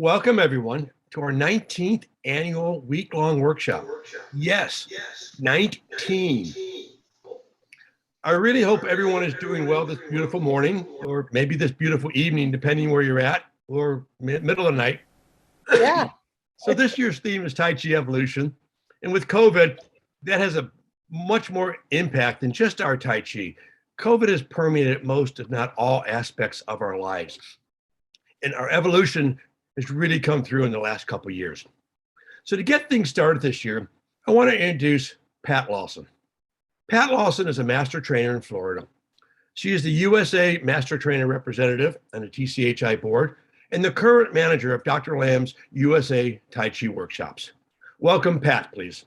Welcome, everyone, to our 19th annual week-long workshop. Yes, 19. I really hope everyone is doing well this beautiful morning, or maybe this beautiful evening, depending where you're at, or middle of the night. Yeah. So this year's theme is Tai Chi Evolution. And with COVID, that has a much more impact than just our Tai Chi. COVID has permeated most, if not all, aspects of our lives. And our evolution has really come through in the last couple of years. So to get things started this year, I want to introduce Pat Lawson. Pat Lawson is a master trainer in Florida. She is the USA Master Trainer Representative on the TCHI board and the current manager of Dr. Lam's USA Tai Chi workshops. Welcome, Pat, please.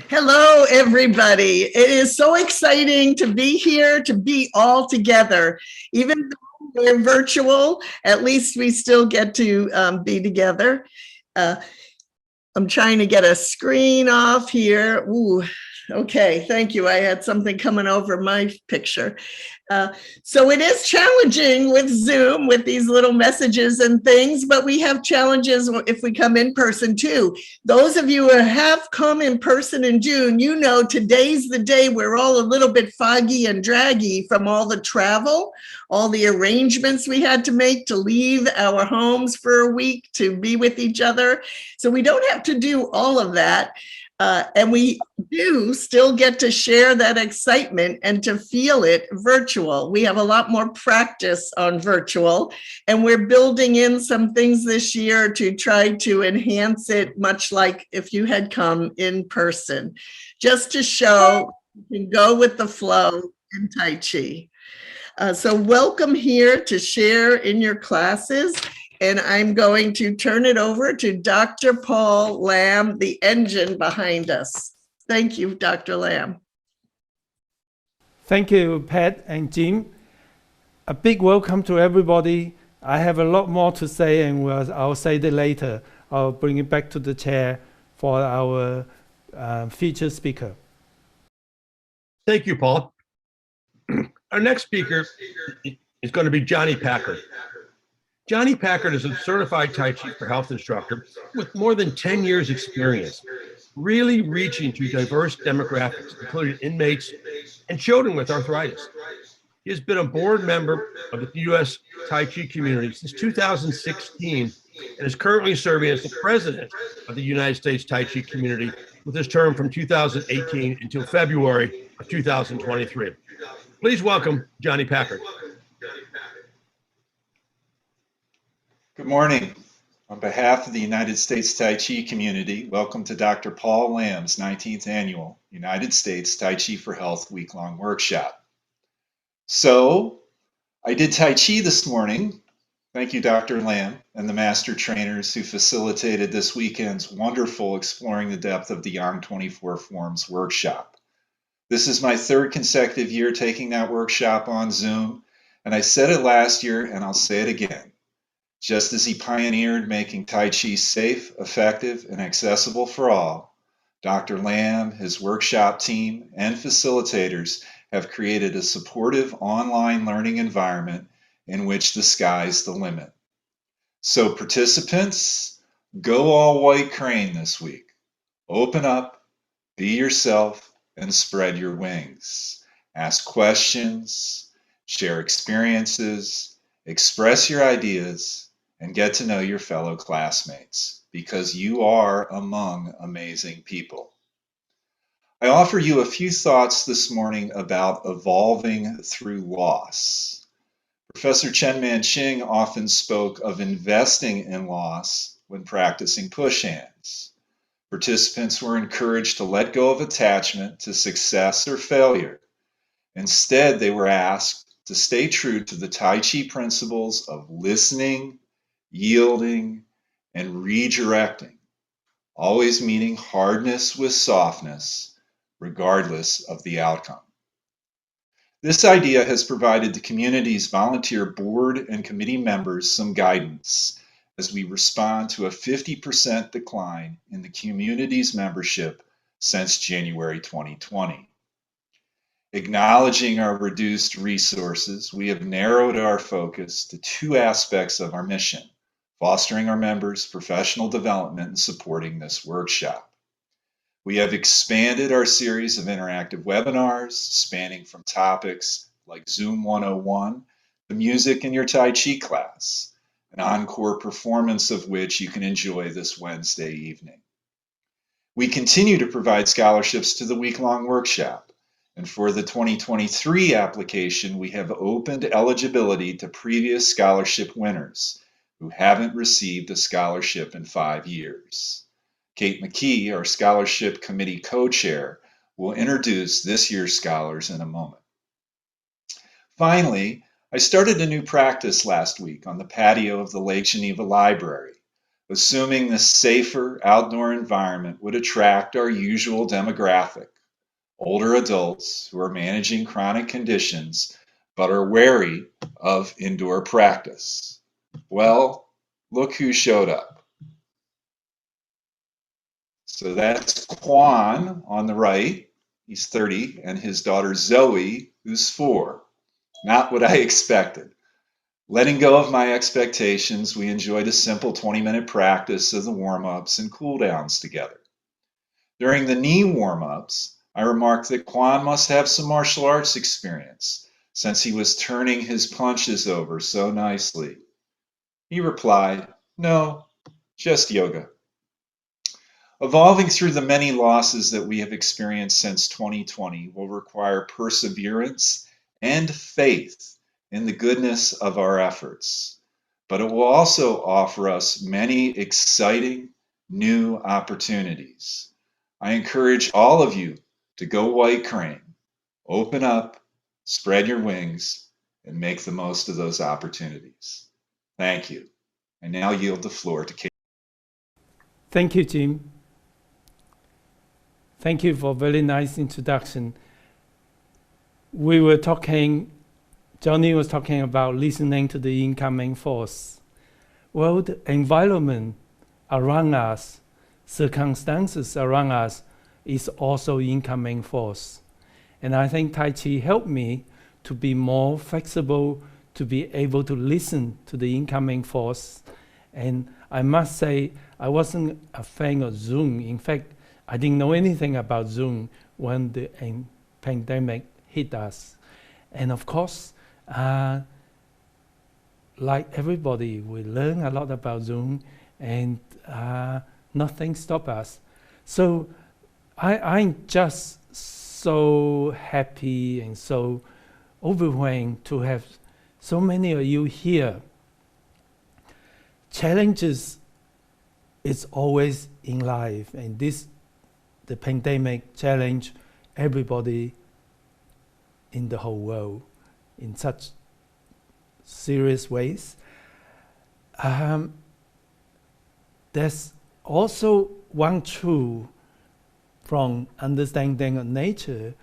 Hello, everybody. It is so exciting to be here, to be all together. Even though we're virtual, at least we still get to be together. I'm trying to get a screen off here. Ooh, okay, thank you. I had something coming over my picture. So it is challenging with Zoom, with these little messages and things, but we have challenges if we come in person too. Those of you who have come in person in June, you know today's the day we're all a little bit foggy and draggy from all the travel, all the arrangements we had to make to leave our homes for a week to be with each other. So we don't have to do all of that. And we do still get to share that excitement and to feel it virtual. We have a lot more practice on virtual, and we're building in some things this year to try to enhance it, much like if you had come in person, just to show you can go with the flow in Tai Chi. So welcome here to share in your classes. And I'm going to turn it over to Dr. Paul Lam, the engine behind us. Thank you, Dr. Lam. Thank you, Pat and Jim. A big welcome to everybody. I have a lot more to say, and I'll say that later. I'll bring it back to the chair for our featured speaker. Thank you, Paul. Our next speaker is going to be Johnny Packard. Johnny Packard is a certified Tai Chi for Health instructor with more than 10 years experience, really reaching to diverse demographics, including inmates and children with arthritis. He has been a board member of the U.S. Tai Chi community since 2016 and is currently serving as the president of the United States Tai Chi community with his term from 2018 until February of 2023. Please welcome Johnny Packard. Good morning. On behalf of the United States Tai Chi community, welcome to Dr. Paul Lam's 19th annual United States Tai Chi for Health week-long workshop. So, I did Tai Chi this morning. Thank you, Dr. Lam, and the master trainers who facilitated this weekend's wonderful Exploring the Depth of the Yang 24 Forms workshop. This is my third consecutive year taking that workshop on Zoom, and I said it last year and I'll say it again. Just as he pioneered making Tai Chi safe, effective, and accessible for all, Dr. Lam, his workshop team, and facilitators have created a supportive online learning environment in which the sky's the limit. So participants, go all white crane this week. Open up, be yourself, and spread your wings. Ask questions, share experiences, express your ideas, and get to know your fellow classmates, because you are among amazing people. I offer you a few thoughts this morning about evolving through loss. Professor Chen-Man Ching often spoke of investing in loss when practicing push hands. Participants were encouraged to let go of attachment to success or failure. Instead, they were asked to stay true to the Tai Chi principles of listening, yielding, and redirecting, always meeting hardness with softness, regardless of the outcome. This idea has provided the community's volunteer board and committee members some guidance as we respond to a 50% decline in the community's membership since January 2020. Acknowledging our reduced resources, we have narrowed our focus to two aspects of our mission: fostering our members' professional development and supporting this workshop. We have expanded our series of interactive webinars spanning from topics like Zoom 101, the music in your Tai Chi class, an encore performance of which you can enjoy this Wednesday evening. We continue to provide scholarships to the week-long workshop, and for the 2023 application, we have opened eligibility to previous scholarship winners who haven't received a scholarship in 5 years. Kate McKee, our scholarship committee co-chair, will introduce this year's scholars in a moment. Finally, I started a new practice last week on the patio of the Lake Geneva Library, assuming this safer outdoor environment would attract our usual demographic: older adults who are managing chronic conditions but are wary of indoor practice. Well, look who showed up. So that's Quan on the right, he's 30, and his daughter Zoe, who's 4. Not what I expected. Letting go of my expectations, we enjoyed a simple 20-minute practice of the warm-ups and cool-downs together. During the knee warm-ups, I remarked that Quan must have some martial arts experience, since he was turning his punches over so nicely. He replied, "No, just yoga." Evolving through the many losses that we have experienced since 2020 will require perseverance and faith in the goodness of our efforts, but it will also offer us many exciting new opportunities. I encourage all of you to go White Crane, open up, spread your wings, and make the most of those opportunities. Thank you. I now yield the floor to Kate. Thank you, Jim. Thank you for a very nice introduction. We were talking, Johnny was talking about listening to the incoming force. Well, the environment around us, circumstances around us is also incoming force. And I think Tai Chi helped me to be more flexible, to be able to listen to the incoming force. And I must say, I wasn't a fan of Zoom. In fact, I didn't know anything about Zoom when the pandemic hit us. And of course, like everybody, we learn a lot about Zoom, and nothing stopped us. So I'm just so happy and so overwhelmed to have so many of you here. Challenges is always in life, and the pandemic challenged everybody in the whole world in such serious ways. There's also one truth from understanding of nature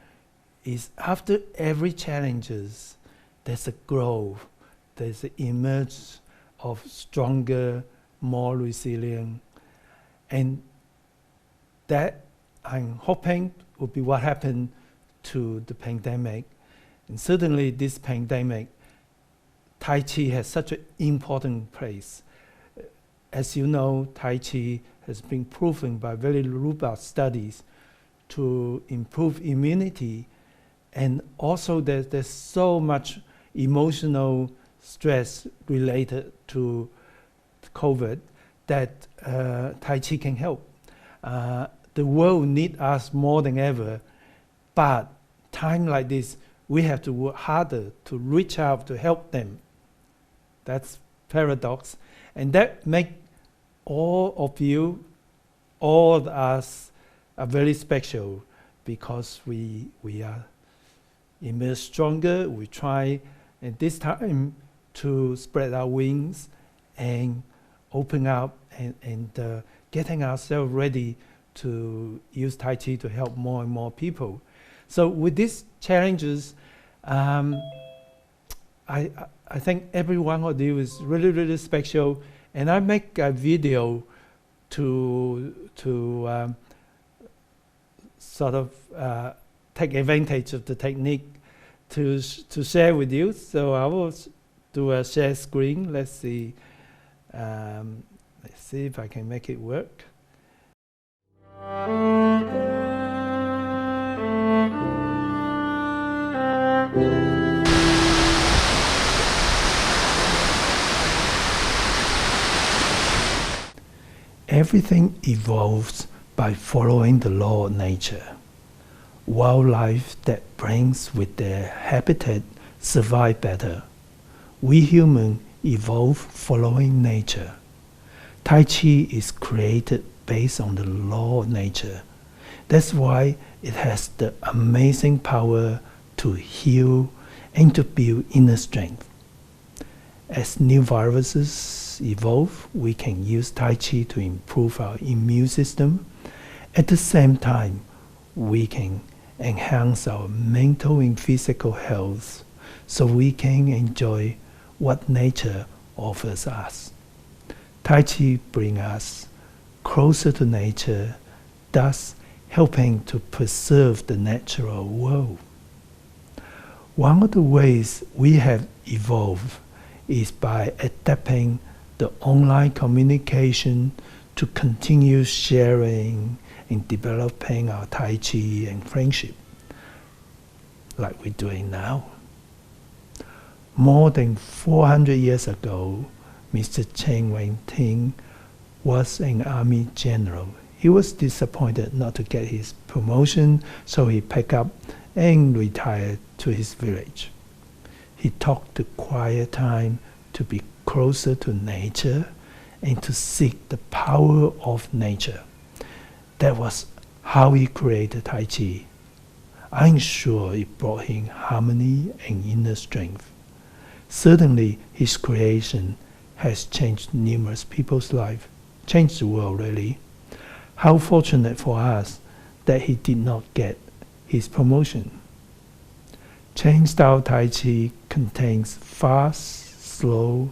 is after every challenges, there's a growth, there's an emerge of stronger, more resilient, and that I'm hoping will be what happened to the pandemic. And certainly this pandemic, Tai Chi has such an important place. As you know, Tai Chi has been proven by very robust studies to improve immunity, and also there's so much emotional stress related to COVID that Tai Chi can help. The world needs us more than ever, but time like this, we have to work harder to reach out to help them. That's paradox, and that make all of you, all of us, are very special because we are emerge stronger. We try at this time to spread our wings and open up and getting ourselves ready to use Tai Chi to help more and more people. So with these challenges, I think every one of you is really, really special. And I make a video to sort of take advantage of the technique to share with you. So I will do a share screen. Let's see if I can make it work. Everything evolves by following the law of nature. Wildlife that brings with their habitat survive better. We humans evolve following nature. Tai Chi is created based on the law of nature. That's why it has the amazing power to heal and to build inner strength. As new viruses evolve, we can use Tai Chi to improve our immune system. At the same time, we can enhance our mental and physical health so we can enjoy what nature offers us. Tai Chi brings us closer to nature, thus helping to preserve the natural world. One of the ways we have evolved is by adapting the online communication to continue sharing and developing our Tai Chi and friendship, like we're doing now. More than 400 years ago, Mr. Chen Wang-ting was an army general. He was disappointed not to get his promotion, so he packed up and retired to his village. He took the quiet time to be closer to nature and to seek the power of nature. That was how he created Tai Chi. I'm sure it brought him harmony and inner strength. Certainly, his creation has changed numerous people's lives, changed the world really. How fortunate for us that he did not get his promotion. Chen style Tai Chi contains fast, slow,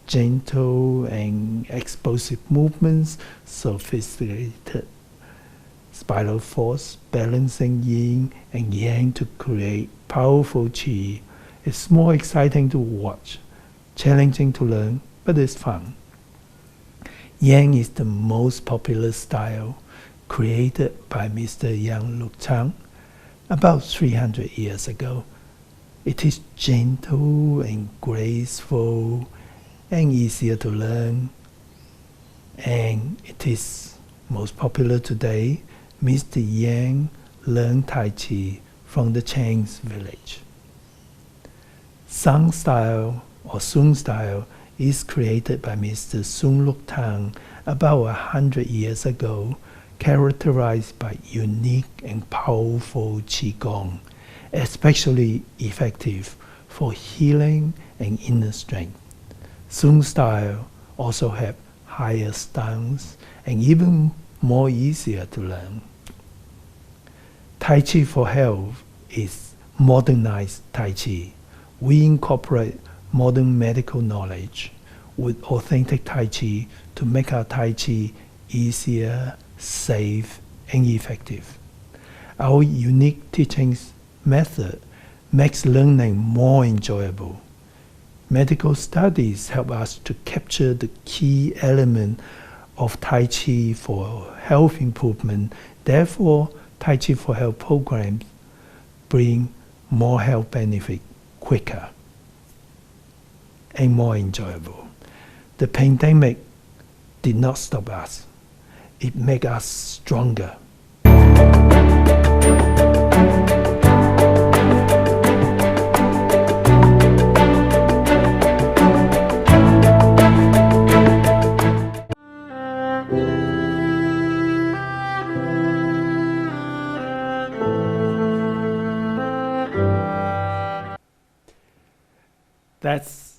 gentle, and explosive movements, sophisticated spiral force, balancing yin and yang to create powerful qi. It's more exciting to watch, challenging to learn, but it's fun. Yang is the most popular style, created by Mr. Yang Luk-chang about 300 years ago. It is gentle and graceful and easier to learn, and it is most popular today. Mr. Yang learned Tai Chi from the Chen's village. Sun style or Sun style is created by Mr. Sun Luk-tang about 100 years ago, characterized by unique and powerful Qigong, especially effective for healing and inner strength. Sun style also have higher stance and even more easier to learn. Tai Chi for Health is modernized Tai Chi. We incorporate modern medical knowledge with authentic Tai Chi to make our Tai Chi easier, safe, and effective. Our unique teachings method makes learning more enjoyable. Medical studies help us to capture the key element of Tai Chi for health improvement. Therefore, Tai Chi for Health programs bring more health benefit quicker and more enjoyable. The pandemic did not stop us. It made us stronger. That's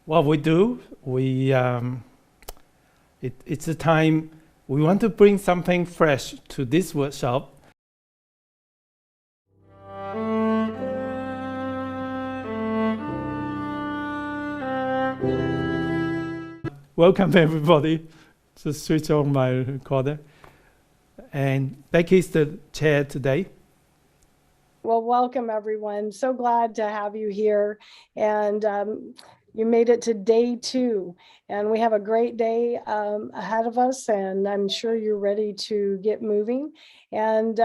what we do. It's a time we want to bring something fresh to this workshop. Welcome everybody. Just switch on my recorder. And Becky's the chair today. Well, welcome everyone. So glad to have you here. And you made it to day 2, and we have a great day ahead of us, and I'm sure you're ready to get moving. And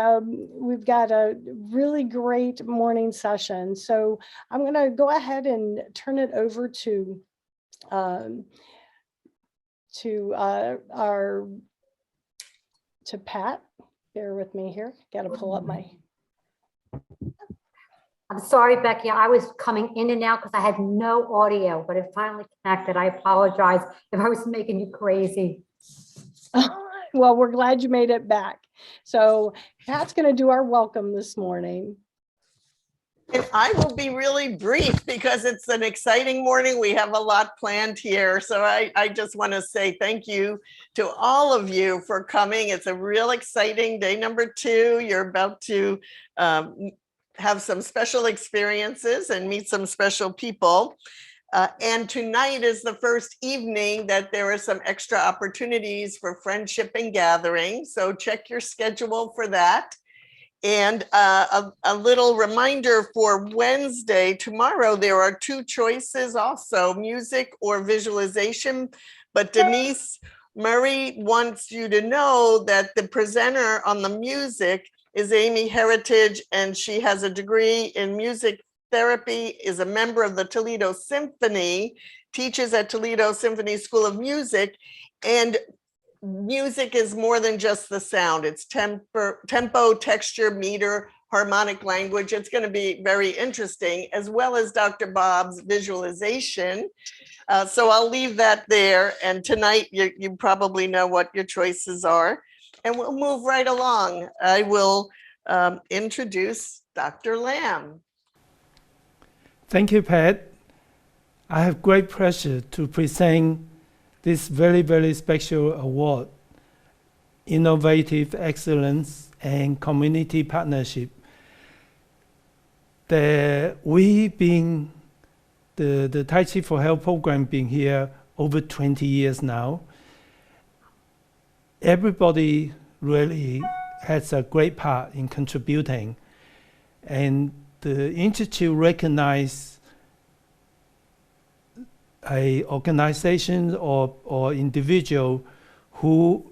we've got a really great morning session. So I'm going to go ahead and turn it over to Pat. Bear with me here. Got to pull up my. I'm sorry, Becky, I was coming in and out because I had no audio, but it finally connected. I apologize if I was making you crazy. Well, we're glad you made it back. So Pat's going to do our welcome this morning. And I will be really brief because it's an exciting morning. We have a lot planned here. So I just want to say thank you to all of you for coming. It's a real exciting day number 2. You're about to have some special experiences and meet some special people. And tonight is the first evening that there are some extra opportunities for friendship and gathering. So check your schedule for that. And a little reminder for Wednesday, tomorrow, there are 2 choices also, music or visualization. But Denise Murray wants you to know that the presenter on the music is Amy Heritage, and she has a degree in music therapy, is a member of the Toledo Symphony, teaches at Toledo Symphony School of Music, and music is more than just the sound. It's tempo, texture, meter, harmonic language. It's going to be very interesting, as well as Dr. Bob's visualization. So I'll leave that there. And tonight, you probably know what your choices are. And we'll move right along. I will introduce Dr. Lamb. Thank you, Pat. I have great pleasure to present this very, very special award, Innovative Excellence and Community Partnership. We being the Tai Chi for Health program being here over 20 years now. Everybody really has a great part in contributing, and the Institute recognizes a organization or individual who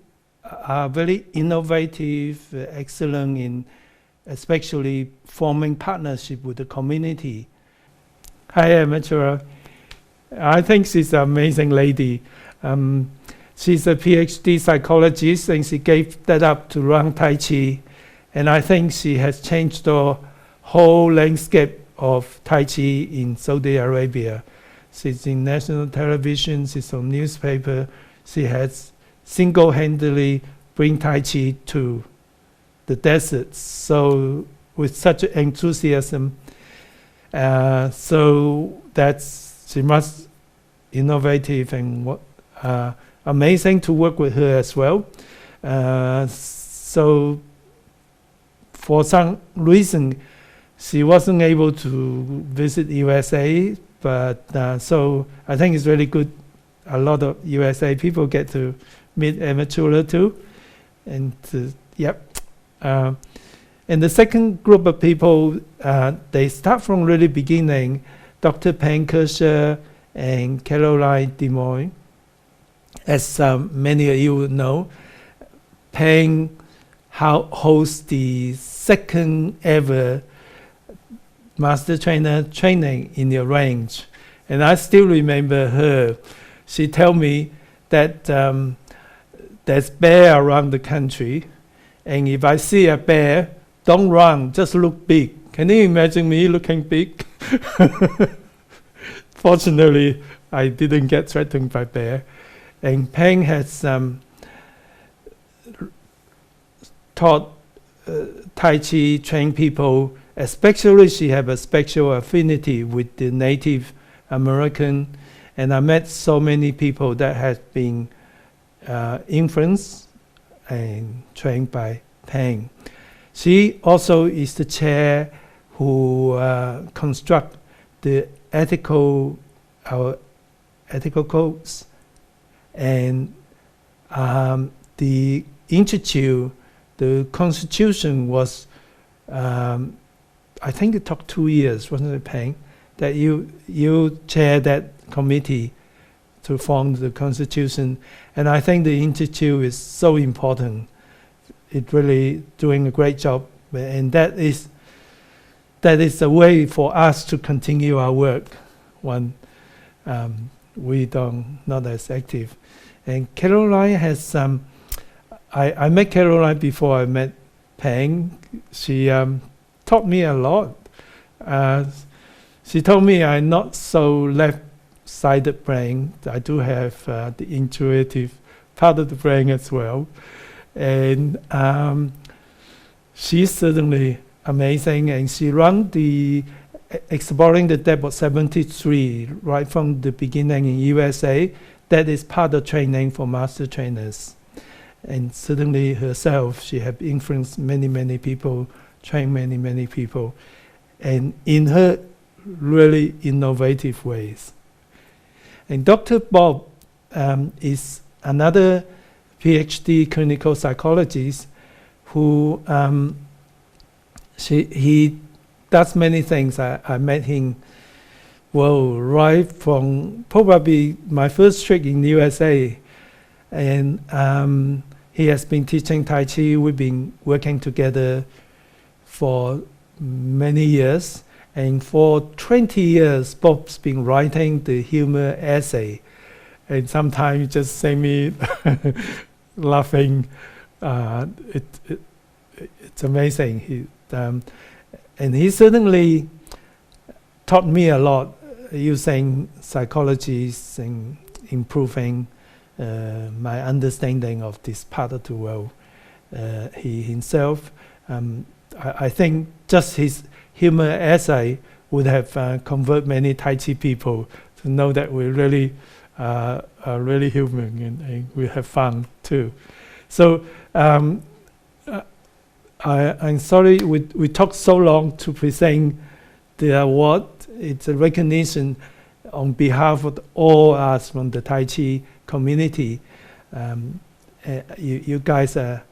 are very innovative, excellent in especially forming partnership with the community. Hi, Amateur. I think she's an amazing lady. She's a PhD psychologist, and she gave that up to run Tai Chi. And I think she has changed the whole landscape of Tai Chi in Saudi Arabia. She's in national television, she's on newspaper. She has single-handedly bring Tai Chi to the deserts. So with such enthusiasm, so that's she must innovative and amazing to work with her as well. So for some reason, she wasn't able to visit USA, but so I think it's really good. A lot of USA people get to meet Emma Chula too. And and the second group of people, they start from really beginning. Dr. Peng Kersher and Caroline Des Moines. As many of you know, Peng hosts the second ever master trainer training in the range. And I still remember her. She told me that there's bear around the country. And if I see a bear, don't run, just look big. Can you imagine me looking big? Fortunately, I didn't get threatened by bear. And Peng has taught Tai Chi, trained people, especially she have a special affinity with the Native American. And I met so many people that have been influenced and trained by Peng. She also is the chair who construct the ethical codes, and the Institute the constitution was, I think it took 2 years, wasn't it, Peng, that you chair that committee to form the constitution. And I think the Institute is so important. It's really doing a great job. And that is a way for us to continue our work when we don't not as active. And Caroline has I met Caroline before I met Peng. She taught me a lot. She told me I'm not so left-sided brain. I do have the intuitive part of the brain as well. And she's certainly amazing, and she ran the Exploring the Depth of 73 right from the beginning in USA. That is part of training for master trainers. And certainly herself, she has influenced many, many people, trained many, many people, and in her really innovative ways. And Dr. Bob is another PhD clinical psychologist who he does many things. I met him, well, right from probably my first trip in USA. And he has been teaching Tai Chi. We've been working together for many years. And for 20 years, Bob's been writing the humor essay. And sometimes you just see me laughing. It's amazing. And he certainly taught me a lot using psychology and improving my understanding of this part of the world. He himself, I think just his humor essay would have converted many Tai Chi people to know that we really are really human and we have fun too. So I'm sorry we took so long to present the award. It's a recognition on behalf of all us from the Tai Chi community. You guys are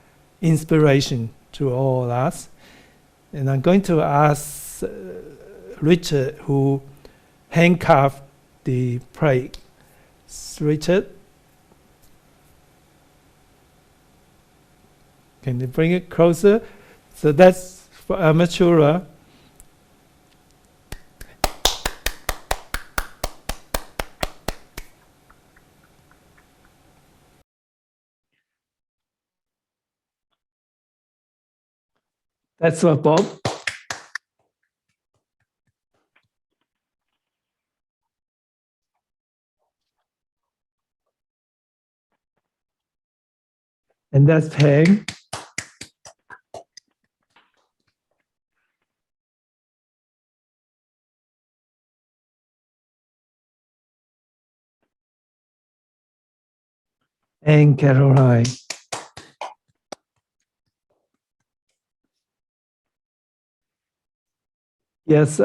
inspiration to all us. And I'm going to ask Richard, who handcuffed the plate. Richard, can you bring it closer? So that's for Amatura. That's for Bob. And that's Peng. And Caroline. Yes,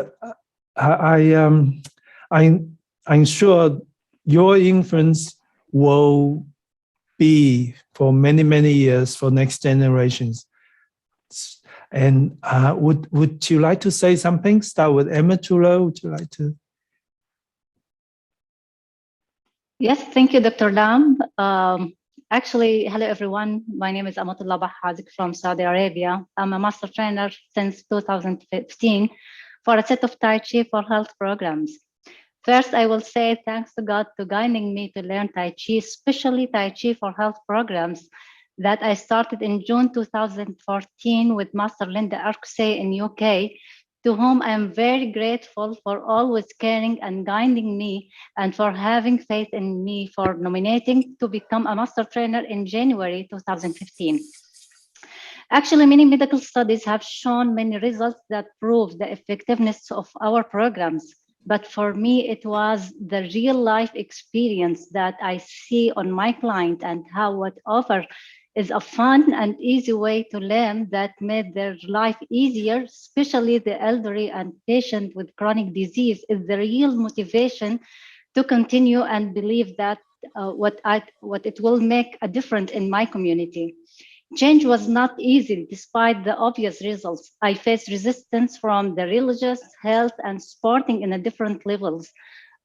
I'm sure your influence will be for many, many years for next generations. And would you like to say something? Start with Amatura. Would you like to? Yes, thank you, Dr. Lam. Actually, hello everyone. My name is Amatullah Bahazik from Saudi Arabia. I'm a master trainer since 2015 for a set of Tai Chi for Health programs. First, I will say thanks to God to guiding me to learn Tai Chi, especially Tai Chi for Health programs that I started in June 2014 with Master Linda Arksey in UK, to whom I am very grateful for always caring and guiding me and for having faith in me for nominating to become a master trainer in January 2015. Actually, many medical studies have shown many results that prove the effectiveness of our programs. But for me, it was the real life experience that I see on my client and how what offer is a fun and easy way to learn that made their life easier, especially the elderly and patient with chronic disease, is the real motivation to continue and believe that what it will make a difference in my community. Change was not easy despite the obvious results. I faced resistance from the religious, health, and sporting in a different levels.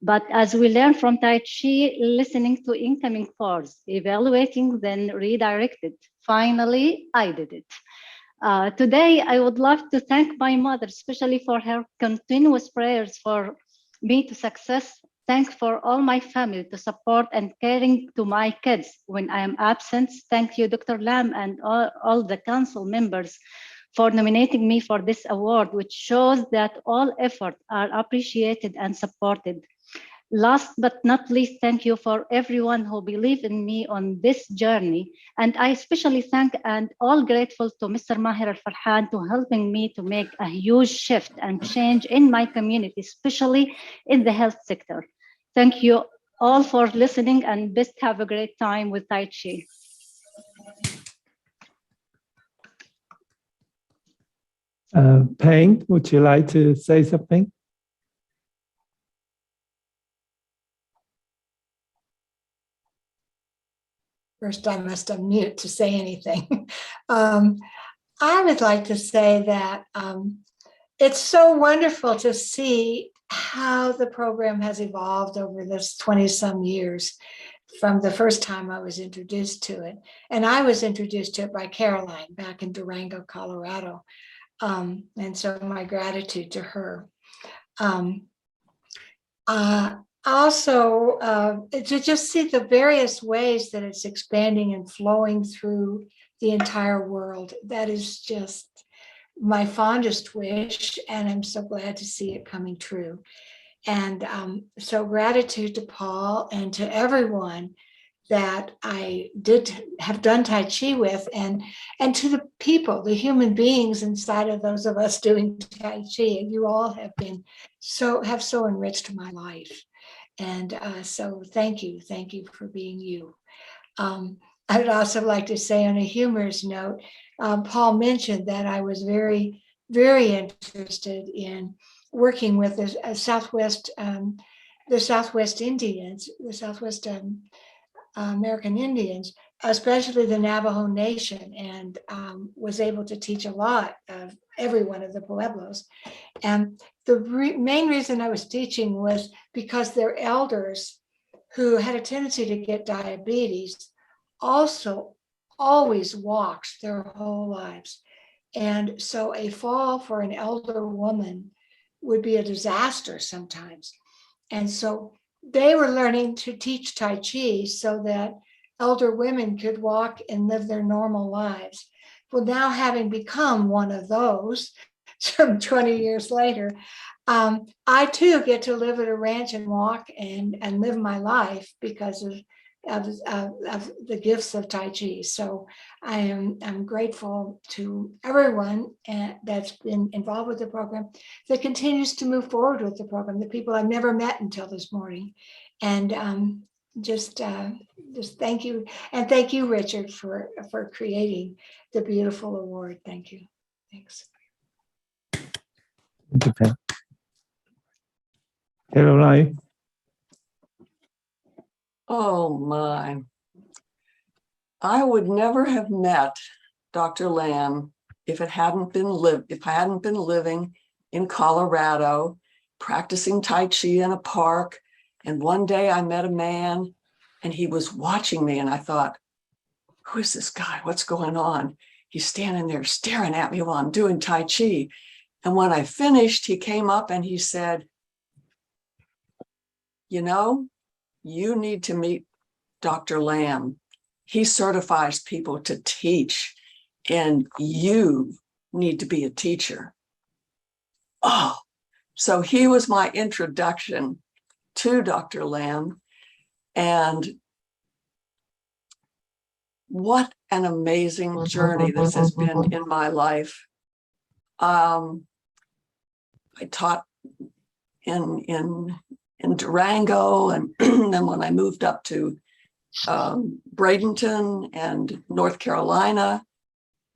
But as we learn from Tai Chi, listening to incoming calls, evaluating, then redirected. Finally, I did it. Today, I would love to thank my mother, especially for her continuous prayers for me to success. Thank for all my family to support and caring to my kids when I am absent. Thank you, Dr. Lam, and all the council members for nominating me for this award, which shows that all efforts are appreciated and supported. Last but not least, thank you for everyone who believed in me on this journey. And I especially thank and all grateful to Mr. Maher Al-Farhan to helping me to make a huge shift and change in my community, especially in the health sector. Thank you all for listening and best have a great time with Tai Chi. Peng, would you like to say something? First, I must unmute to say anything. I would like to say that it's so wonderful to see how the program has evolved over this 20-some years from the first time I was introduced to it. And I was introduced to it by Caroline back in Durango, Colorado. And so my gratitude to her. Also, to just see the various ways that it's expanding and flowing through the entire world, that is just my fondest wish, and I'm so glad to see it coming true. And so gratitude to Paul and to everyone that I did have done Tai Chi with, and to the people, the human beings inside of those of us doing Tai Chi. You all have been so enriched my life. And so thank you for being you. I would also like to say on a humorous note, Paul mentioned that I was very, very interested in working with the Southwest Indians, the Southwest American Indians, especially the Navajo Nation, and was able to teach a lot of every one of the Pueblos. And the main reason I was teaching was because their elders who had a tendency to get diabetes also always walked their whole lives. And so a fall for an elder woman would be a disaster sometimes. And so they were learning to teach Tai Chi so that elder women could walk and live their normal lives. Well, now having become one of those, some 20 years later, I too get to live at a ranch and walk and live my life because of the gifts of Tai Chi. So I'm grateful to everyone that's been involved with the program, that continues to move forward with the program, the people I've never met until this morning. And just thank you. And thank you, Richard, for creating the beautiful award. Thank you. Thanks. Thank you, Caroline. Oh my. I would never have met Dr. Lam if I hadn't been living in Colorado, practicing Tai Chi in a park. And one day I met a man and he was watching me and I thought, who is this guy? What's going on? He's standing there staring at me while I'm doing Tai Chi. And when I finished, he came up and he said, you know, you need to meet Dr. Lam. He certifies people to teach, and you need to be a teacher. Oh, so he was my introduction to Dr. Lam. And what an amazing journey this has been in my life. I taught in Durango, and then when I moved up to Bradenton and North Carolina,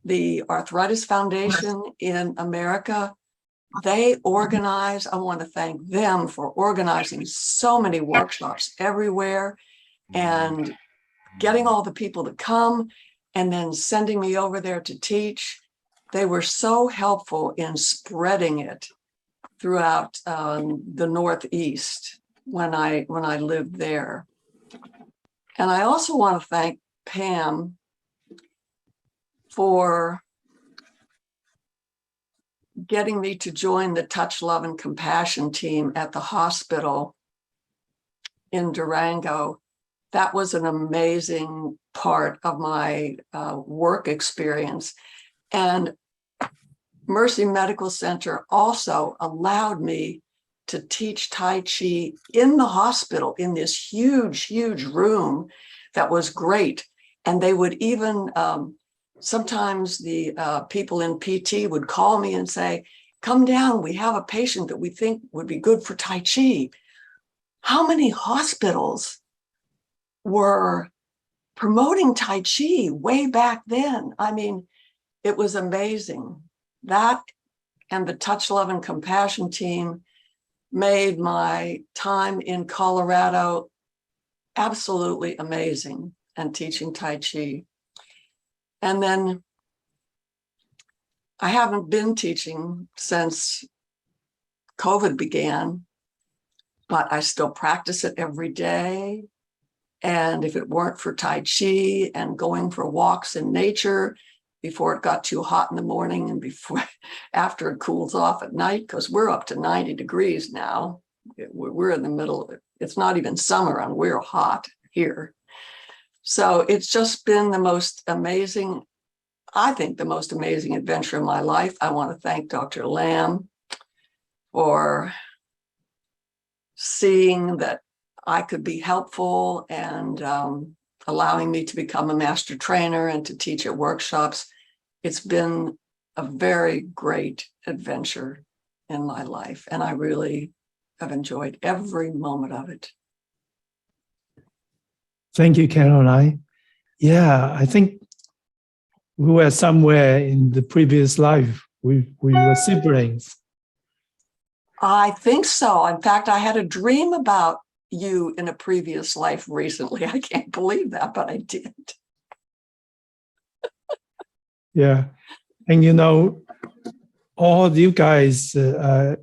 the Arthritis Foundation in America, they organize. I want to thank them for organizing so many workshops everywhere and getting all the people to come and then sending me over there to teach. They were so helpful in spreading it throughout the Northeast when I lived there. And I also want to thank Pam for getting me to join the Touch, Love, and Compassion team at the hospital in Durango. That was an amazing part of my work experience. And Mercy Medical Center also allowed me to teach Tai Chi in the hospital in this huge, huge room that was great. And they would even, sometimes the people in PT would call me and say, come down, we have a patient that we think would be good for Tai Chi. How many hospitals were promoting Tai Chi way back then? I mean, it was amazing. That and the Touch, Love, and Compassion team made my time in Colorado absolutely amazing and teaching Tai Chi. And then I haven't been teaching since COVID began, but I still practice it every day. And if it weren't for Tai Chi and going for walks in nature before it got too hot in the morning and after it cools off at night, because we're up to 90 degrees now. We're in the middle of it. It's not even summer and we're hot here. So it's just been the most amazing, I think the most amazing adventure of my life. I want to thank Dr. Lam for seeing that I could be helpful and allowing me to become a master trainer and to teach at workshops. It's been a very great adventure in my life, and I really have enjoyed every moment of it. Thank you, Caroline. Yeah, I think we were somewhere in the previous life. We were siblings. I think so. In fact, I had a dream about you in a previous life recently. I can't believe that, but I did. Yeah. And you know, all you guys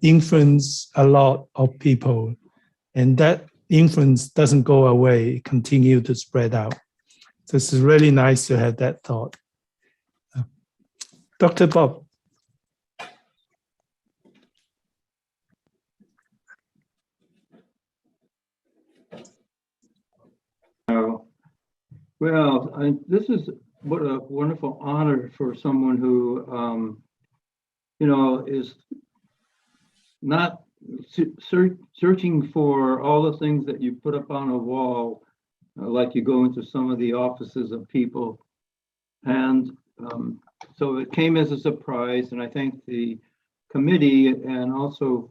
influence a lot of people, and that influence doesn't go away, continue to spread out. So it's really nice to have that thought. Dr. Bob. Well, this is what a wonderful honor for someone who, you know, is not searching for all the things that you put up on a wall, like you go into some of the offices of people. And so it came as a surprise, and I thank the committee, and also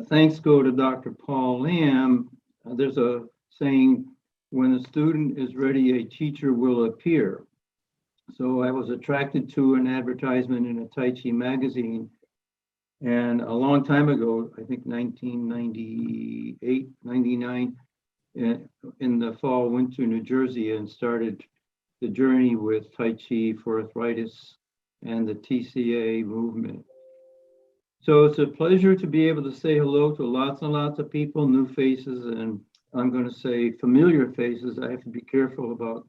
thanks go to Dr. Paul Lam. There's a saying, when a student is ready, a teacher will appear. So I was attracted to an advertisement in a Tai Chi magazine. And a long time ago, I think 1998, 99, in the fall, went to New Jersey and started the journey with Tai Chi for arthritis and the TCA movement. So it's a pleasure to be able to say hello to lots and lots of people, new faces, and I'm going to say familiar faces. I have to be careful about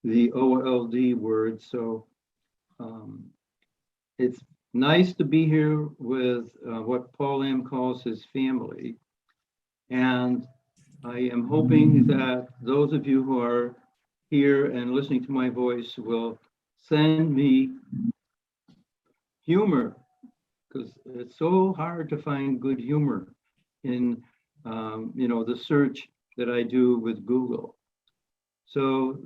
the OLD word. So it's nice to be here with what Paul Lam calls his family. And I am hoping that those of you who are here and listening to my voice will send me humor, because it's so hard to find good humor in you know, the search that I do with Google. So,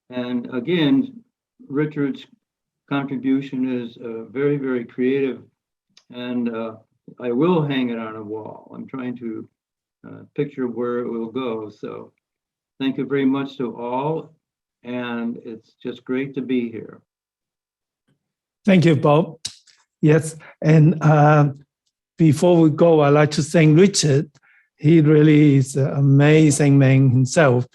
and again, Richard's contribution is very, very creative, and I will hang it on a wall. I'm trying to picture where it will go. So thank you very much to all, and it's just great to be here. Thank you, Bob. Yes, and before we go, I'd like to thank Richard. He really is an amazing man himself.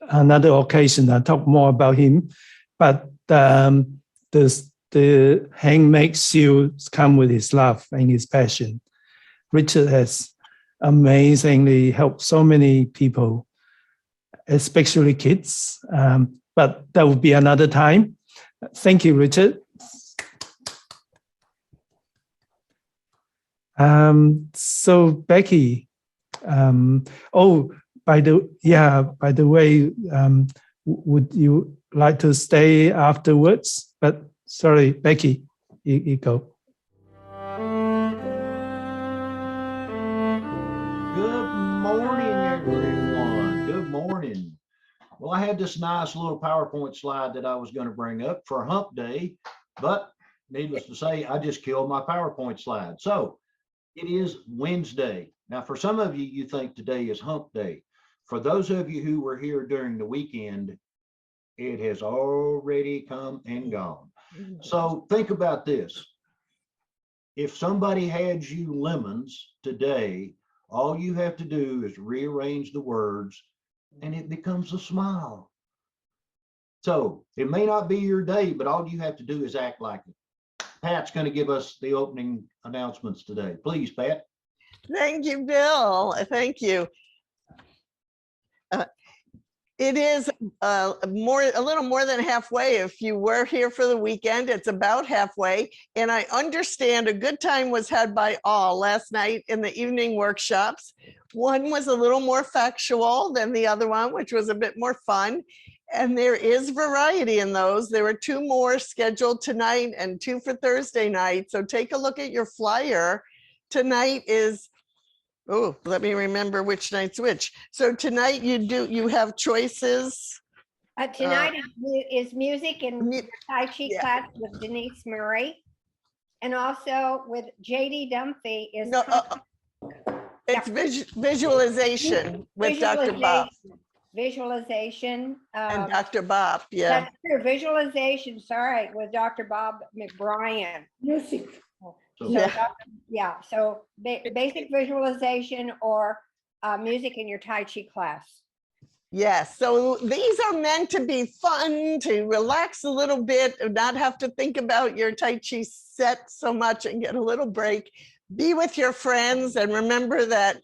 another occasion, I'll talk more about him. But the handmade shoes come with his love and his passion. Richard has amazingly helped so many people, especially kids. But that will be another time. Thank you, Richard. So Becky, by the way, would you like to stay afterwards? But sorry, Becky, you go. Good morning, everyone. Good morning. Well, I had this nice little PowerPoint slide that I was going to bring up for Hump Day, but needless to say, I just killed my PowerPoint slide. So it is Wednesday. Now, for some of you, you think today is Hump Day. For those of you who were here during the weekend, it has already come and gone. So think about this. If somebody had you lemons today, all you have to do is rearrange the words and it becomes a smile. So it may not be your day, but all you have to do is act like it. Pat's going to give us the opening announcements today. Please, Pat. Thank you, Bill. Thank you. It is a little more than halfway. If you were here for the weekend, it's about halfway. And I understand a good time was had by all last night in the evening workshops. One was a little more factual than the other one, which was a bit more fun. And there is variety in those. There are 2 more scheduled tonight and 2 for Thursday night. So take a look at your flyer. Tonight is, oh, let me remember which night's which. So tonight you have choices. Tonight is music and Tai Chi class with Denise Murray. And also with JD Dunphy is it's visualization with Dr. Bob. Visualization. And Dr. Bob, yeah. That's true, visualization, sorry, with Dr. Bob McBrien. Music. So, so basic visualization or music in your Tai Chi class. Yes, so these are meant to be fun, to relax a little bit, not have to think about your Tai Chi set so much and get a little break. Be with your friends and remember that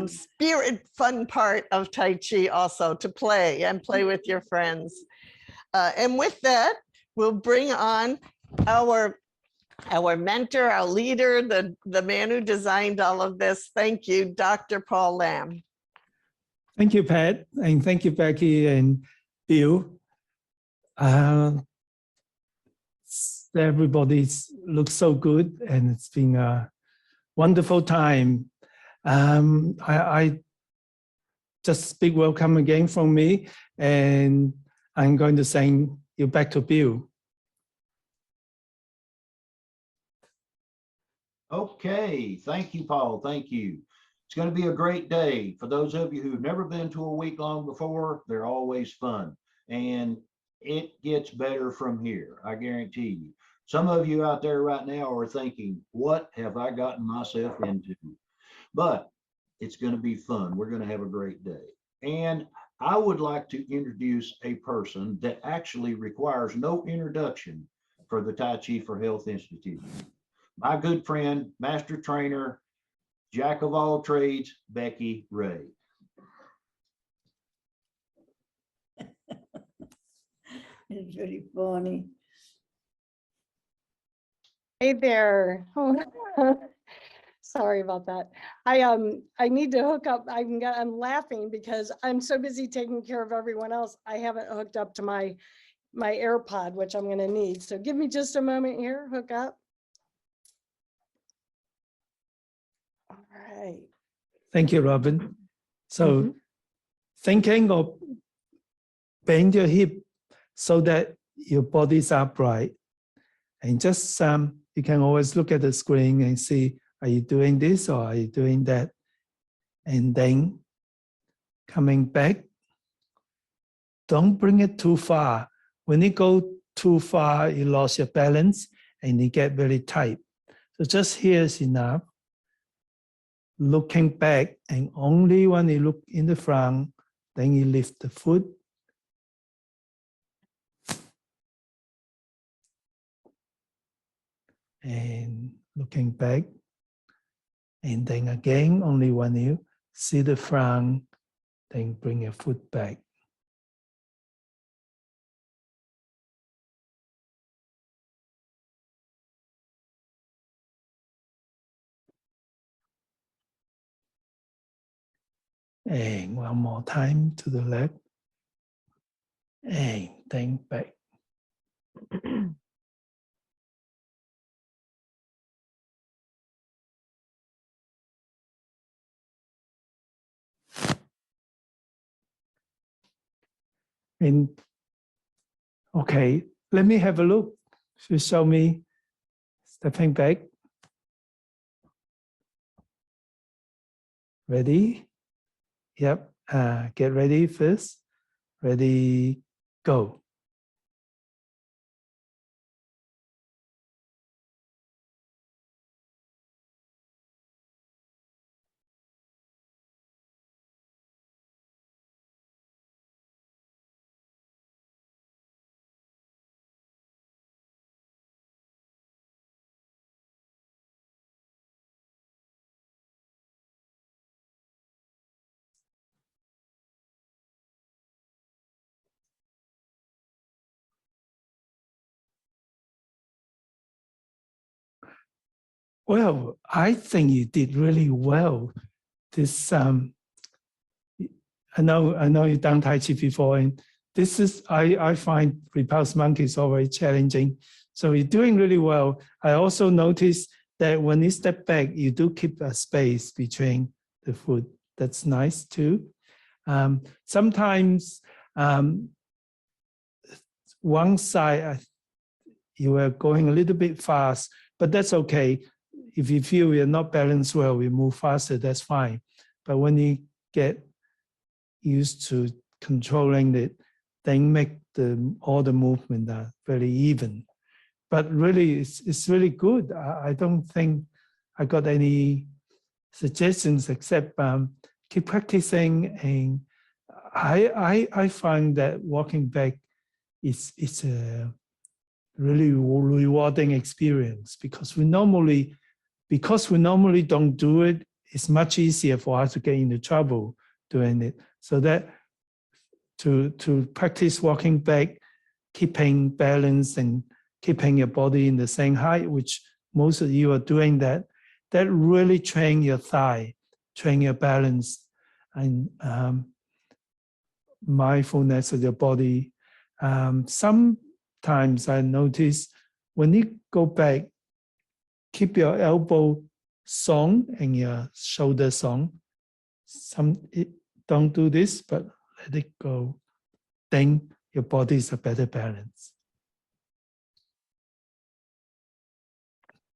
spirit fun part of Tai Chi also, to play with your friends. And with that, we'll bring on our mentor, our leader, the man who designed all of this. Thank you, Dr. Paul Lam. Thank you, Pat, and thank you, Becky and Bill. Everybody looks so good, and it's been a wonderful time. I just big welcome again from me, and I'm going to send you back to Bill. Okay, thank you, Paul. Thank you. It's going to be a great day. For those of you who've never been to a week long before, they're always fun. And it gets better from here, I guarantee you. Some of you out there right now are thinking, what have I gotten myself into? But it's going to be fun. We're going to have a great day. And I would like to introduce a person that actually requires no introduction for the Tai Chi for Health Institute. My good friend, master trainer, jack of all trades, Becky Ray. It's very funny. Hey there. Sorry about that. I need to hook up. I'm laughing because I'm so busy taking care of everyone else. I haven't hooked up to my AirPod, which I'm going to need. So give me just a moment here. Hook up. All right. Thank you, Robin. So thinking of bend your hip so that your body's upright, and just you can always look at the screen and see, are you doing this or are you doing that? And then coming back, don't bring it too far. When you go too far, you lost your balance and you get very tight. So just here is enough. Looking back, and only when you look in the front, Then you lift the foot. And looking back. And then again, only when you see the front, then bring your foot back. And one more time to the left. And then back. And okay, let me have a look. So show me stepping back. Ready? Yep. Get ready first. Ready, go. Well, I think you did really well. This I know you've done Tai Chi before, and this is I find repulse monkey is always challenging. So you're doing really well. I also noticed that when you step back, you do keep a space between the foot. That's nice too. Sometimes one side you are going a little bit fast, but that's okay. If you feel you're not balanced well, we move faster, that's fine. But when you get used to controlling it, then make all the movement very even. But really, it's really good. I don't think I got any suggestions except keep practicing. And I find that walking back is a really rewarding experience because we normally don't do it. It's much easier for us to get into trouble doing it. So that to practice walking back, keeping balance and keeping your body in the same height, which most of you are doing that really train your thigh, train your balance and mindfulness of your body. Sometimes I notice when you go back, keep your elbow song and your shoulder song. Don't do this, but let it go. Then your body is a better balance.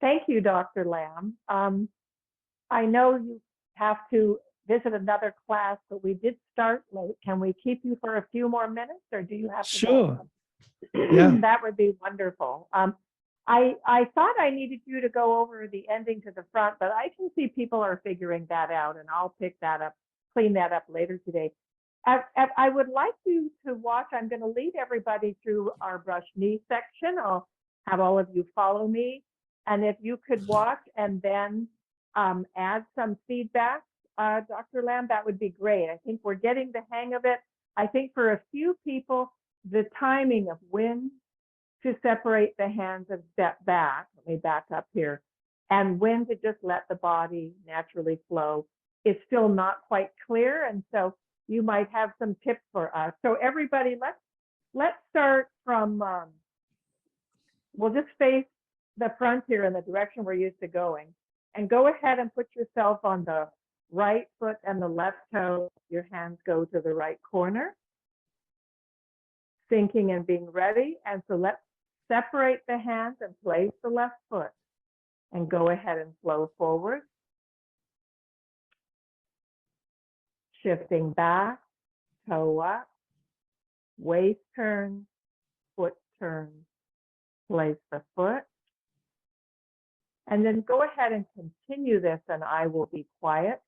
Thank you, Dr. Lam. I know you have to visit another class, but we did start late. Can we keep you for a few more minutes, or do you have to Sure. Go? Yeah. That would be wonderful. I thought I needed you to go over the ending to the front, but I can see people are figuring that out, and I'll pick that up, clean that up later today. I would like you to watch. I'm going to lead everybody through our brush knee section. I'll have all of you follow me. And if you could watch and then add some feedback, Dr. Lam, that would be great. I think we're getting the hang of it. I think for a few people, the timing of when to separate the hands and step back, let me back up here, and when to just let the body naturally flow is still not quite clear. And so you might have some tips for us. So everybody, let's start from, we'll just face the front here in the direction we're used to going. And go ahead and put yourself on the right foot and the left toe. Your hands go to the right corner. Thinking and being ready. And so let's separate the hands and place the left foot. And go ahead and flow forward. Shifting back, toe up, waist turn, foot turn, place the foot. And then go ahead and continue this, and I will be quiet.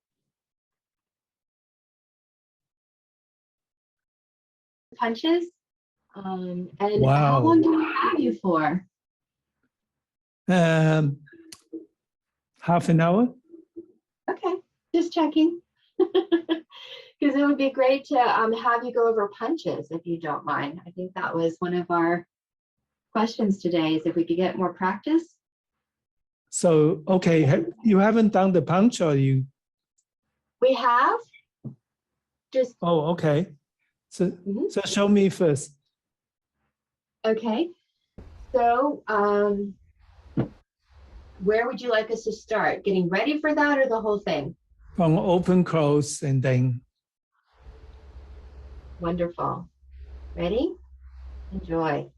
punches. And how Wow. long do we have you for? Half an hour. Okay, just checking. Because it would be great to have you go over punches, if you don't mind. I think that was one of our questions today, is if we could get more practice. So, okay, you haven't done the punch, or you? We have. Just. Oh, okay. So, so show me first. Okay. So, where would you like us to start? Getting ready for that, or the whole thing? From open, close, and then. Wonderful. Ready? Enjoy.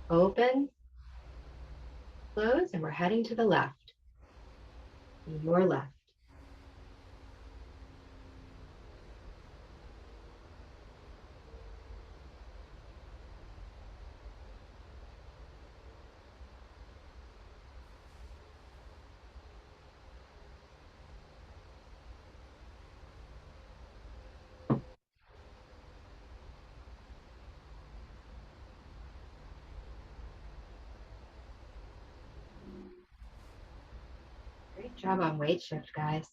Open, close, and we're heading to the left. Your left. Great job on weight shift, guys.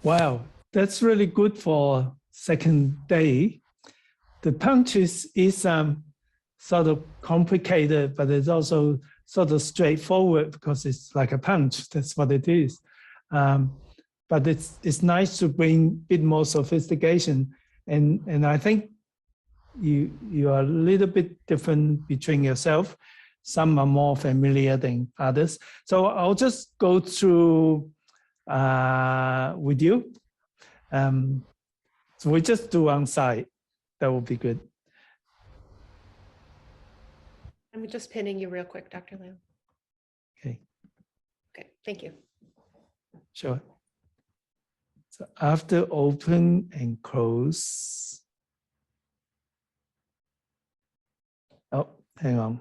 Wow, that's really good for second day. The punch is sort of complicated, but it's also sort of straightforward because it's like a punch. That's what it is. But it's nice to bring a bit more sophistication, and I think you are a little bit different between yourself. Some are more familiar than others. So I'll just go through with you. So we just do one side. That would be good. I'm just pinning you real quick, Dr. Lam. Okay. Okay, thank you. Sure. So after open and close. Oh, hang on.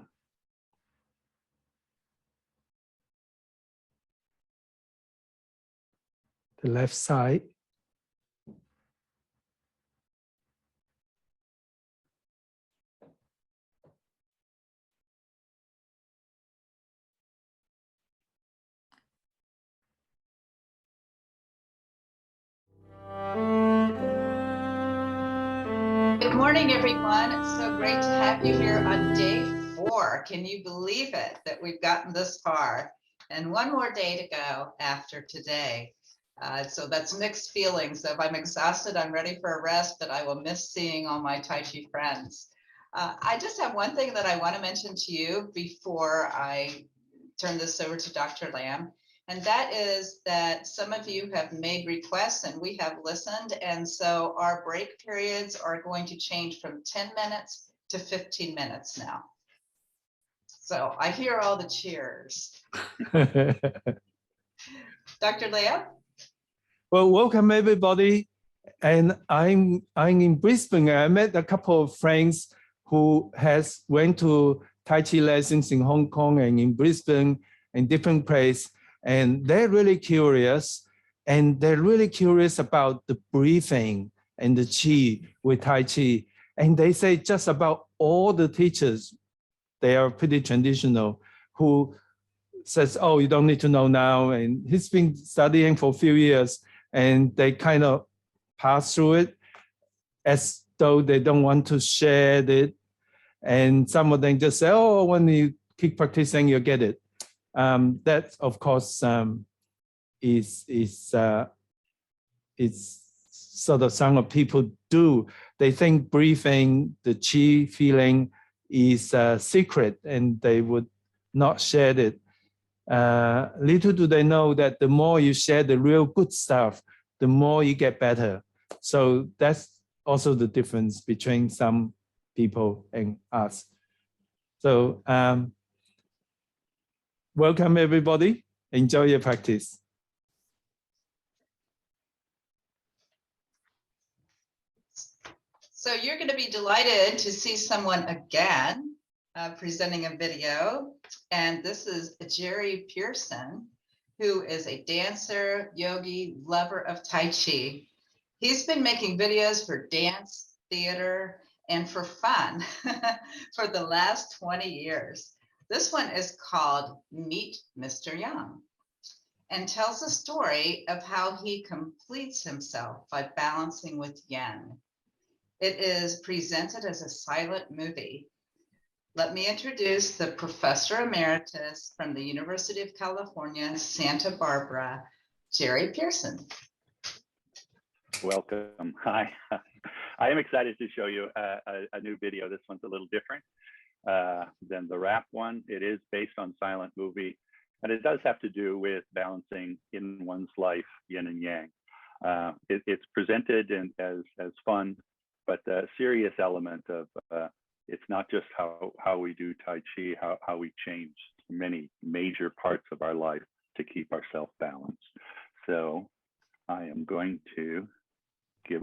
The left side. Good morning, everyone. It's so great to have you here on day 4. Can you believe it that we've gotten this far? And one more day to go after today. So that's mixed feelings. If I'm exhausted, I'm ready for a rest, but I will miss seeing all my Tai Chi friends. I just have one thing that I want to mention to you before I turn this over to Dr. Lam. And that is that some of you have made requests and we have listened. And so our break periods are going to change from 10 minutes to 15 minutes now. So I hear all the cheers. Dr. Lam? Well, welcome everybody. And I'm in Brisbane. I met a couple of friends who went to Tai Chi lessons in Hong Kong and in Brisbane and different places. And they're really curious, and they're really curious about the breathing and the Qi with Tai Chi. And they say just about all the teachers, they are pretty traditional, who says, oh, you don't need to know now. And he's been studying for a few years, and they kind of pass through it as though they don't want to share it. And some of them just say, oh, when you keep practicing, you'll get it. That, of course, is sort of some of people do. They think breathing, the Qi feeling is a secret, and they would not share it. Little do they know that the more you share the real good stuff, the more you get better. So that's also the difference between some people and us. So welcome everybody. Enjoy your practice. So you're going to be delighted to see someone again presenting a video. And this is Jerry Pearson, who is a dancer, yogi, lover of Tai Chi. He's been making videos for dance, theater, and for fun for the last 20 years. This one is called Meet Mr. Young and tells a story of how he completes himself by balancing with yen. It is presented as a silent movie. Let me introduce the Professor Emeritus from the University of California, Santa Barbara, Jerry Pearson. Welcome. Hi. I am excited to show you a new video. This one's a little different than the rap one. It is based on silent movie, and it does have to do with balancing in one's life, yin and yang. It's presented as fun, but a serious element of it's not just how we do Tai Chi, how we change many major parts of our life to keep ourselves balanced. So I am going to give.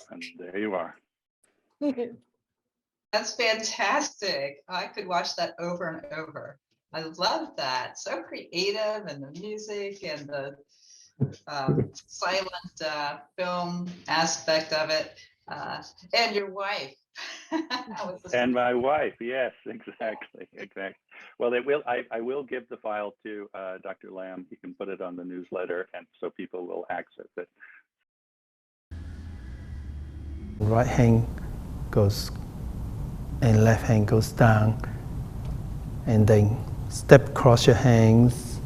And there you are. That's fantastic. I could watch that over and over. I love that. So creative, and the music and the silent film aspect of it. And your wife. And my wife, yes, exactly. Well, I will give the file to Dr. Lamb. He can put it on the newsletter, and so people will access it. Right hand goes and left hand goes down, and then step across your hands.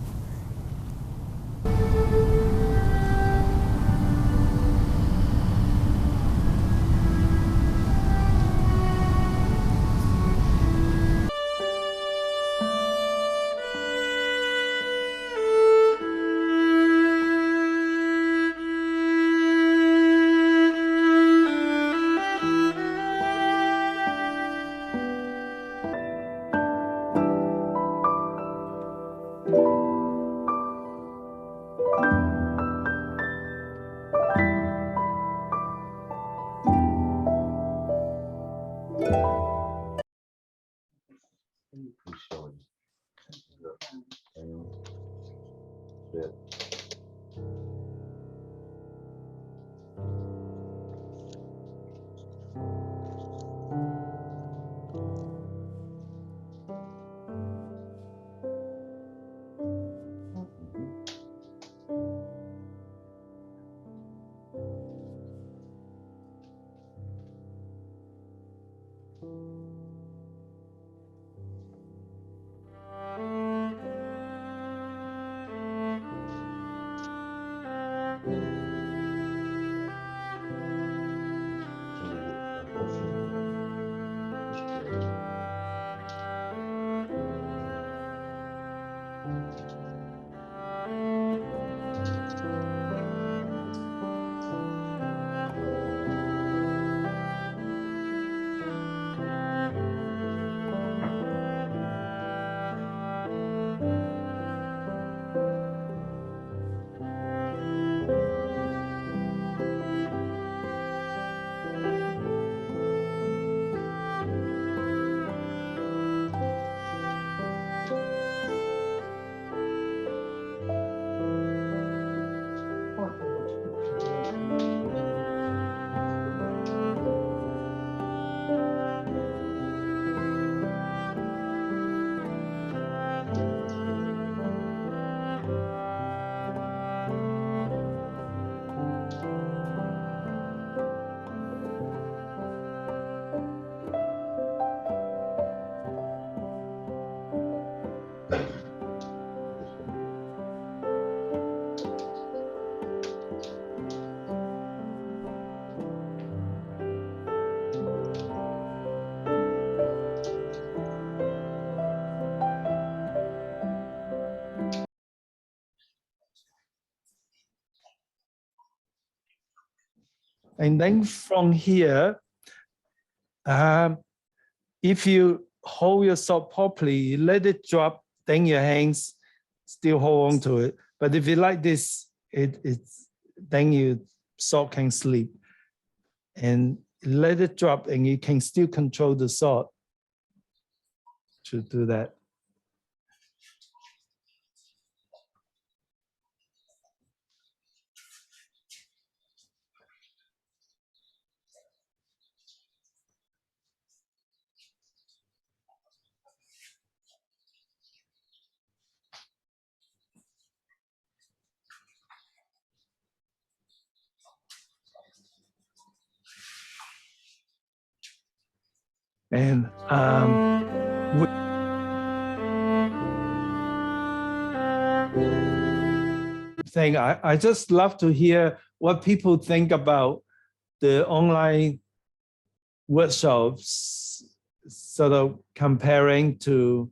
And then from here, if you hold your sword properly, let it drop, then your hands still hold on to it. But if you like this, then your sword can sleep. And let it drop, and you can still control the sword to do that. And I just love to hear what people think about the online workshops, sort of comparing to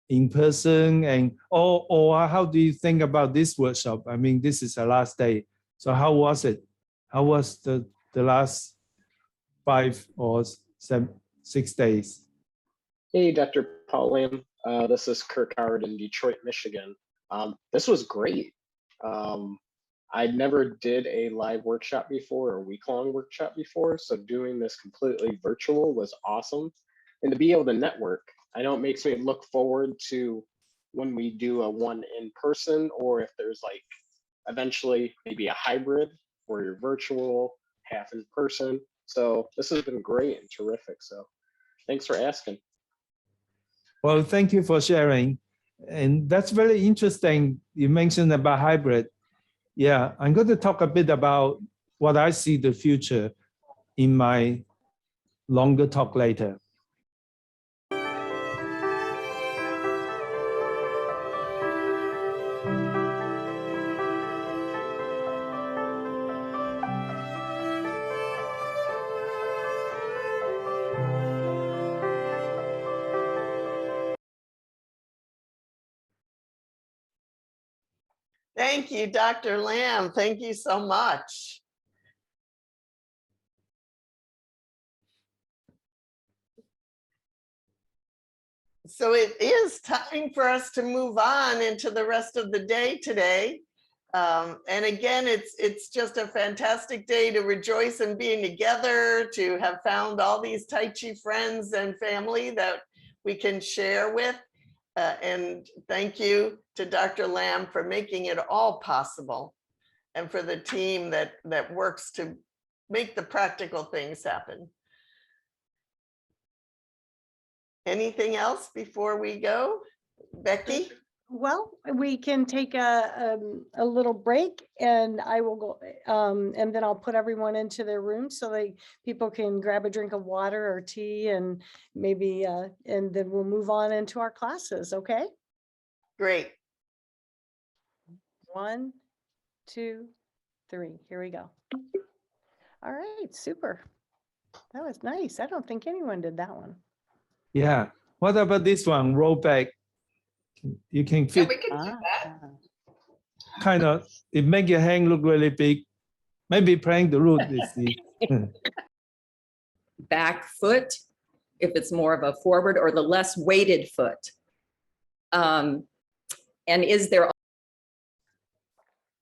in person, and or how do you think about this workshop? I mean, this is the last day. So how was it? How was the last 5 or 6 days? Hey, Dr. Paul Lam. This is Kirk Howard in Detroit, Michigan. This was great. I never did a live workshop before or week-long workshop before, so doing this completely virtual was awesome. And to be able to network, I know it makes me look forward to when we do a one in person, or if there's like eventually maybe a hybrid where you're virtual, half in person. So this has been great and terrific. So thanks for asking. Well, thank you for sharing. And that's very interesting. You mentioned about hybrid. Yeah, I'm going to talk a bit about what I see the future in my longer talk later. Thank you, Dr. Lam. Thank you so much. So it is time for us to move on into the rest of the day today. And again, it's just a fantastic day to rejoice in being together, to have found all these Tai Chi friends and family that we can share with. And thank you to Dr. Lam for making it all possible, and for the team that works to make the practical things happen. Anything else before we go? Becky? Well, we can take a little break, and I will go, and then I'll put everyone into their room so people can grab a drink of water or tea, and maybe, and then we'll move on into our classes, okay? Great. 1, 2, 3, here we go. All right, super. That was nice. I don't think anyone did that one. Yeah. What about this one? Roll back. You can fit. We can do that. Kind of. It make your hand look really big. Maybe playing the root. You see. Back foot, if it's more of a forward or the less weighted foot. And is there?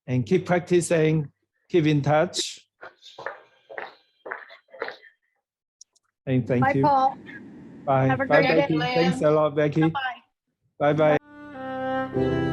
And keep practicing. Keep in touch. And thank Bye, you. Paul. Bye. Have a Bye, great day, Becky. Lam. Thanks a lot, Becky. Bye-bye. Bye-bye.